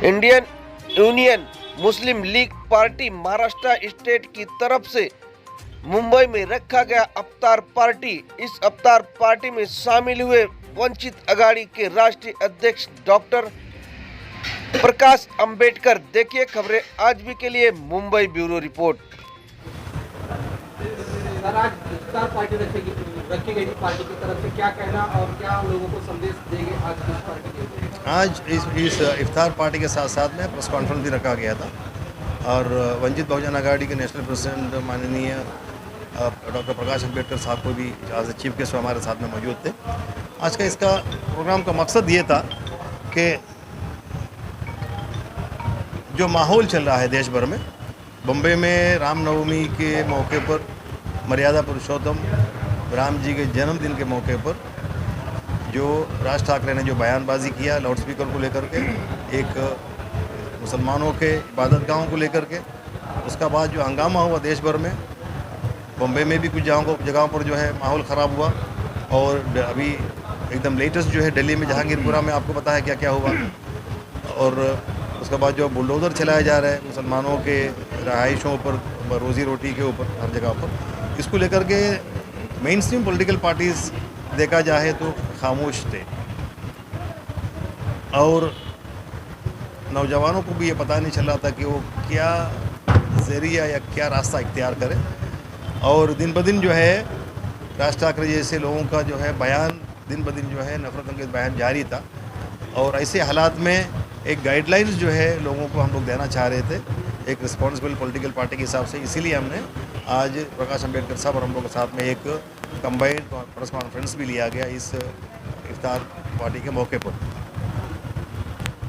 Indian union मुस्लिम league party Maharashtra state की तरफ से मुंबई में रखा गया अवतार पार्टी। इस अवतार पार्टी में शामिल हुए वंचित अघाड़ी के राष्ट्रीय अध्यक्ष डॉक्टर प्रकाश अंबेडकर। देखिए खबरें आज भी के लिए मुंबई ब्यूरो रिपोर्ट। सर, आज इफ्तार पार्टी रखी गई थी पार्टी की तरफ से, क्या कहना और क्या लोगों को संदेश देंगे आज इस पार्टी के? आज इस इफ्तार पार्टी के साथ साथ में प्रेस कॉन्फ्रेंस भी रखा गया था और वंचित बहुजन अघाड़ी के नेशनल प्रेसिडेंट माननीय डॉक्टर प्रकाश अंबेडकर साहब को भी एज ए चीफ गेस्ट हमारे साथ में मौजूद थे। आज का इसका प्रोग्राम का मकसद ये था कि जो माहौल चल रहा है देश भर में, बम्बई में रामनवमी के मौके पर, मर्यादा पुरुषोत्तम राम जी के जन्मदिन के मौके पर जो राज ठाकरे ने जो बयानबाजी किया लाउड स्पीकर को लेकर के, एक मुसलमानों के इबादतगाहों को लेकर के, उसका बाद जो हंगामा हुआ देश भर में, बम्बई में भी कुछ जगहों पर जो है माहौल ख़राब हुआ और अभी एकदम लेटेस्ट जो है दिल्ली में जहांगीरपुरा में आपको पता है क्या क्या हुआ। और उसके बाद जो बुलडोज़र चलाया जा रहा है मुसलमानों के रहाइशों पर, रोज़ी रोटी के ऊपर, हर जगह पर, इसको लेकर के मेन स्ट्रीम पॉलिटिकल पार्टीज़ देखा जाए तो खामोश थे और नौजवानों को भी ये पता नहीं चल रहा था कि वो क्या ज़रिया या क्या रास्ता इख्तियार करें। और दिन ब दिन जो है राज ठाकरे जैसे लोगों का जो है बयान दिन ब दिन जो है नफरत अंगेज बयान जारी था और ऐसे हालात में एक गाइडलाइंस जो है लोगों को हम लोग देना चाह रहे थे एक रिस्पॉन्सिबल पॉलिटिकल पार्टी के हिसाब से। इसीलिए हमने आज प्रकाश अंबेडकर साहब और हम लोग के साथ में एक कंबाइंड प्रेस कॉन्फ्रेंस भी लिया गया इस इफ्तार पार्टी के मौके पर।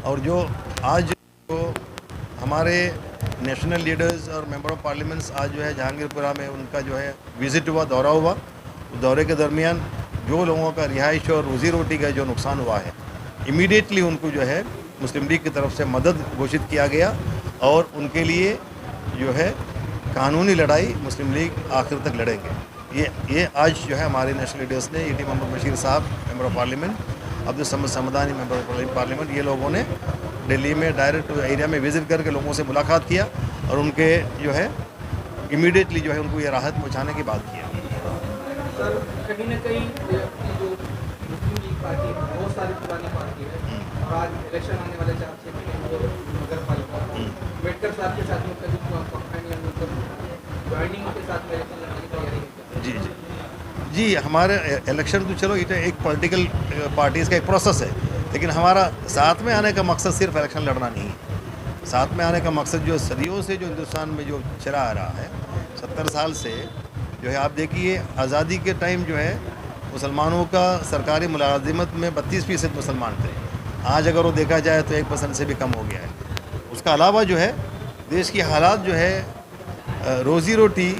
और जो आज तो हमारे नेशनल लीडर्स और मेंबर ऑफ पार्लियामेंट्स आज जो है जहांगीरपुरा में उनका जो है विज़िट हुआ, दौरा हुआ। उस दौरे के दरमियान जो लोगों का रिहाइश और रोज़ी रोटी का जो नुकसान हुआ है, इमीडिएटली उनको जो है मुस्लिम लीग की तरफ से मदद घोषित किया गया और उनके लिए जो है कानूनी लड़ाई मुस्लिम लीग आखिर तक लड़ेंगे। ये आज जो है हमारे नेशनल लीडर्स ने, ईटी मोहम्मद बशीर साहब member of parliament, Abdul Samad Samdani member of parliament, ये लोगों ने दिल्ली में डायरेक्ट एरिया में विजिट करके लोगों से मुलाकात किया और उनके जो है इमीडिएटली जो है उनको ये राहत पहुंचाने की बात किया। सर, कहीं ना कहीं जो मुस्लिम लीग पार्टी है बहुत सारी पुरानी पार्टी है, आज इलेक्शन आने वाले 4-6 महीने नगर पालिका अम्बेडकर साहब के साथ में कभी ज्वाइनिंग के साथ में इलेक्शन लड़ने की तैयारी है? जी, हमारे इलेक्शन तो चलो ये एक पॉलिटिकल पार्टीज़ का एक प्रोसेस है, लेकिन हमारा साथ में आने का मकसद सिर्फ इलेक्शन लड़ना नहीं है। साथ में आने का मकसद जो सदियों से जो हिंदुस्तान में जो चला आ रहा है, 70 साल से जो है, आप देखिए आज़ादी के टाइम जो है मुसलमानों का सरकारी मुलाजिमत में 32% मुसलमान थे। आज अगर वो देखा जाए तो 1% से भी कम हो गया है। उसका अलावा जो है देश की हालात जो है रोज़ी रोटी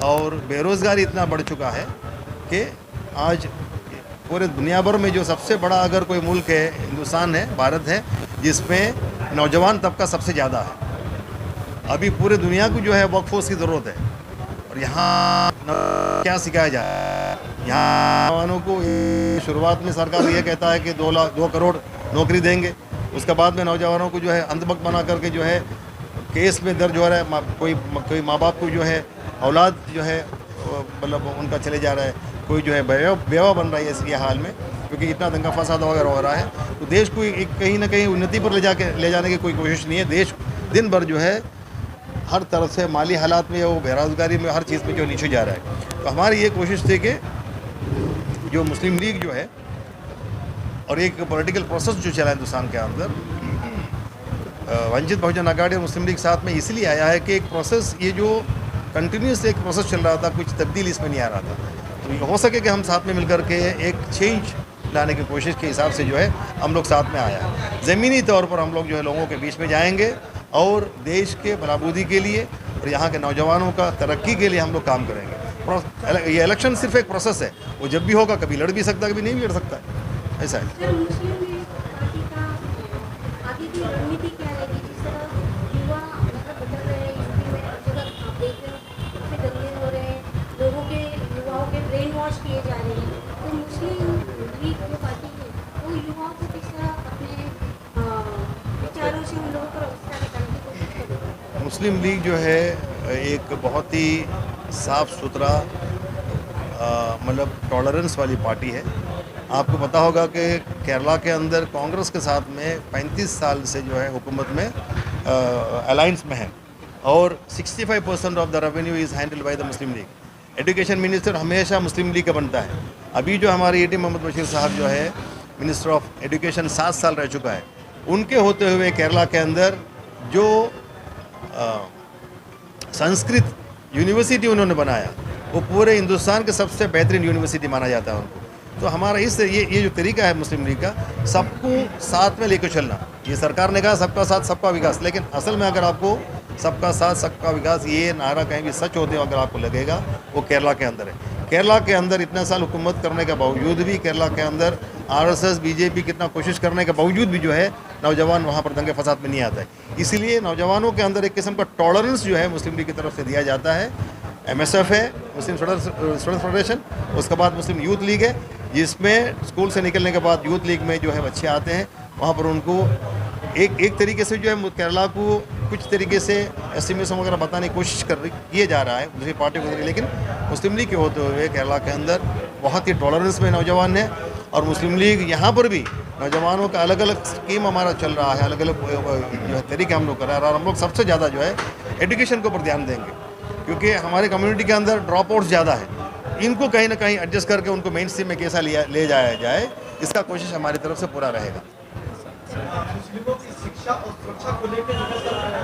और बेरोज़गारी इतना बढ़ चुका है कि आज पूरे दुनिया भर में जो सबसे बड़ा अगर कोई मुल्क है हिंदुस्तान है, भारत है, जिसमें नौजवान तबका सबसे ज़्यादा है। अभी पूरे दुनिया को जो है वर्कफोर्स की ज़रूरत है और यहाँ क्या सिखाया जाए, यहाँ नौजवानों को शुरुआत में सरकार ये कहता है कि 2 करोड़ नौकरी देंगे, उसके बाद में नौजवानों को जो है अंधभक्त बना करके जो है केस में दर्ज हो रहा है, कोई माँ बाप को जो है औलाद जो है मतलब उनका चले जा रहा है, कोई जो है बेवा बन रहा है इसके हाल में, क्योंकि इतना दंगा फसाद वगैरह हो रहा है। तो देश को एक कहीं ना कहीं उन्नति पर ले जाने की कोई कोशिश नहीं है। देश दिन भर जो है हर तरफ से माली हालात में, वो बेरोजगारी में, हर चीज़ में जो नीचे जा रहा है। तो हमारी ये कोशिश थी कि जो मुस्लिम लीग जो है और एक पॉलिटिकल प्रोसेस जो चला हिंदुस्तान के अंदर, वंचित बहुजन अघाड़ी और मुस्लिम लीग साथ में इसलिए आया है कि एक प्रोसेस, ये जो कंटिन्यूस एक प्रोसेस चल रहा था, कुछ तब्दील इसमें नहीं आ रहा था। तो हो सके कि हम साथ में मिलकर के एक चेंज लाने की कोशिश के हिसाब से जो है हम लोग साथ में आया है। ज़मीनी तौर पर हम लोग जो है लोगों के बीच में जाएंगे और देश के भलाबूदी के लिए और यहाँ के नौजवानों का तरक्की के लिए हम लोग काम करेंगे। ये इलेक्शन सिर्फ एक प्रोसेस है, वो जब भी होगा, कभी लड़ भी सकता है, कभी नहीं भी लड़ सकता है, ऐसा है। किए जा रहे हैं, तो मुस्लिम लीग जो पार्टी है वो युवाओं को किस तरह अपने विचारों से अच्छी उन लोगों को व्यवस्था निकालने की कोशिश करें? मुस्लिम लीग जो है एक बहुत ही साफ़ सुथरा मतलब टॉलरेंस वाली पार्टी है। आपको पता होगा कि केरला के अंदर कांग्रेस के साथ में 35 साल से जो है हुकूमत में अलायंस में है और 65% of the revenue is handled by the Muslim league. Education minister हमेशा मुस्लिम लीग का बनता है। अभी जो हमारे ET मोहम्मद बशीर साहब जो है मिनिस्टर ऑफ एजुकेशन 7 साल रह चुका है, उनके होते हुए केरला के अंदर जो संस्कृत यूनिवर्सिटी उन्होंने बनाया वो पूरे हिंदुस्तान के सबसे बेहतरीन यूनिवर्सिटी माना जाता है उनको। तो हमारा ये जो तरीका है मुस्लिम लीग का, सबको साथ में लेकर चलना। ये सरकार ने कहा सबका साथ सबका विकास, लेकिन असल में अगर आपको सबका साथ सबका विकास ये नारा कहीं भी सच होते हो अगर आपको लगेगा, वो केरला के अंदर है। केरला के अंदर इतना साल हुकूमत करने के बावजूद भी, केरला के अंदर RSS BJP कितना कोशिश करने के बावजूद भी जो है नौजवान वहाँ पर दंगे फसाद में नहीं आता है। इसीलिए नौजवानों के अंदर एक किस्म का टॉलरेंस जो है मुस्लिम लीग की तरफ से दिया जाता है। MSF है, मुस्लिम स्टूडेंट फेडरेशन, उसके बाद मुस्लिम यूथ लीग है, जिसमें स्कूल से निकलने के बाद यूथ लीग में जो है बच्चे आते हैं, वहाँ पर उनको एक तरीके से जो है केरला को कुछ तरीके से एस्टिमेशन वगैरह बताने की कोशिश किए जा रहा है दूसरी पार्टी को, लेकिन मुस्लिम लीग के होते हुए केरला के अंदर बहुत ही टॉलरेंस में नौजवान है। और मुस्लिम लीग यहाँ पर भी नौजवानों का अलग अलग स्कीम हमारा चल रहा है, अलग अलग जो है तरीके हम लोग कर रहे हैं। और हम लोग सबसे ज़्यादा जो है एजुकेशन के ऊपर ध्यान देंगे, क्योंकि हमारे कम्युनिटी के अंदर ड्रॉप आउट्स ज़्यादा है। इनको कहीं ना कहीं एडजस्ट करके उनको मेन स्ट्रीम में कैसा ले जाया जाए, इसका कोशिश हमारी तरफ से पूरा रहेगा। मुस्लिमों की शिक्षा और सुरक्षा को लेकर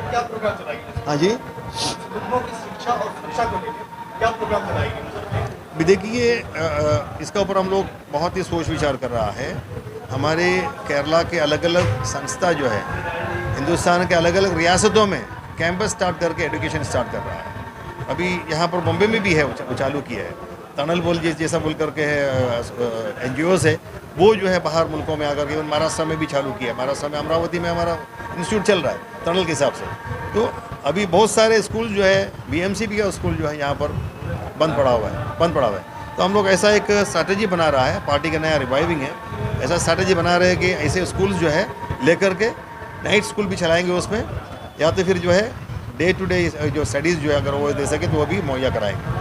क्या प्रोग्राम चलाएगी? हाँ जी, मुस्लिमों की शिक्षा और सुरक्षा को लेकर क्या प्रोग्राम चलाएगी? भी देखिए, इसका ऊपर हम लोग बहुत ही सोच विचार कर रहा है। हमारे केरला के अलग अलग संस्था जो है हिंदुस्तान के अलग अलग रियासतों में कैंपस स्टार्ट करके एजुकेशन स्टार्ट कर रहा है। अभी यहाँ पर बॉम्बे में भी है, वो चालू किया है। तनल बोल जैसा बोल करके है, NGOs है, वो जो है बाहर मुल्कों में आकर के, इवन महाराष्ट्र में भी चालू किया है। महाराष्ट्र में अमरावती में हमारा इंस्टीट्यूट चल रहा है तनल के हिसाब से। तो अभी बहुत सारे स्कूल जो है, BMCB का स्कूल जो है यहाँ पर बंद पड़ा हुआ है। तो हम लोग ऐसा एक स्ट्रैटेजी बना रहा है, पार्टी का नया रिवाइविंग है, ऐसा स्ट्रैटेजी बना रहे हैं कि ऐसे स्कूल्स जो है लेकर के नाइट स्कूल भी चलाएंगे उसमें, या तो फिर जो है डे टू डे जो स्टडीज़ जो है अगर वो दे सके तो वो भी मुहैया कराएंगे।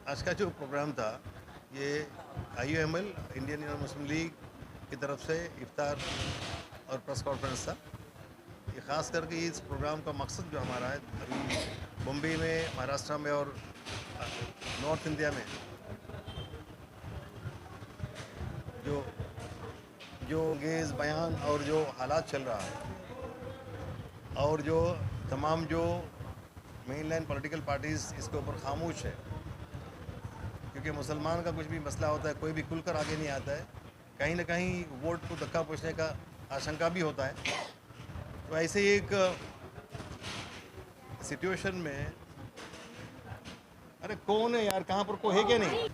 आज का जो प्रोग्राम था ये IUML इंडियन मुस्लिम लीग की तरफ से इफ्तार और प्रेस कॉन्फ्रेंस था। ये ख़ास करके इस प्रोग्राम का मकसद जो हमारा है, अभी मुंबई में, महाराष्ट्र में और नॉर्थ इंडिया में जो अंगेज बयान और जो हालात चल रहा है, और जो तमाम जो मेन लाइन पॉलिटिकल पार्टीज़ इसके ऊपर खामोश है, क्योंकि मुसलमान का कुछ भी मसला होता है कोई भी खुलकर आगे नहीं आता है, कहीं ना कहीं वोट को धक्का पहुँचने का आशंका भी होता है। तो ऐसे ही एक सिचुएशन में, अरे कौन है यार, कहाँ पर कोई है क्या नहीं?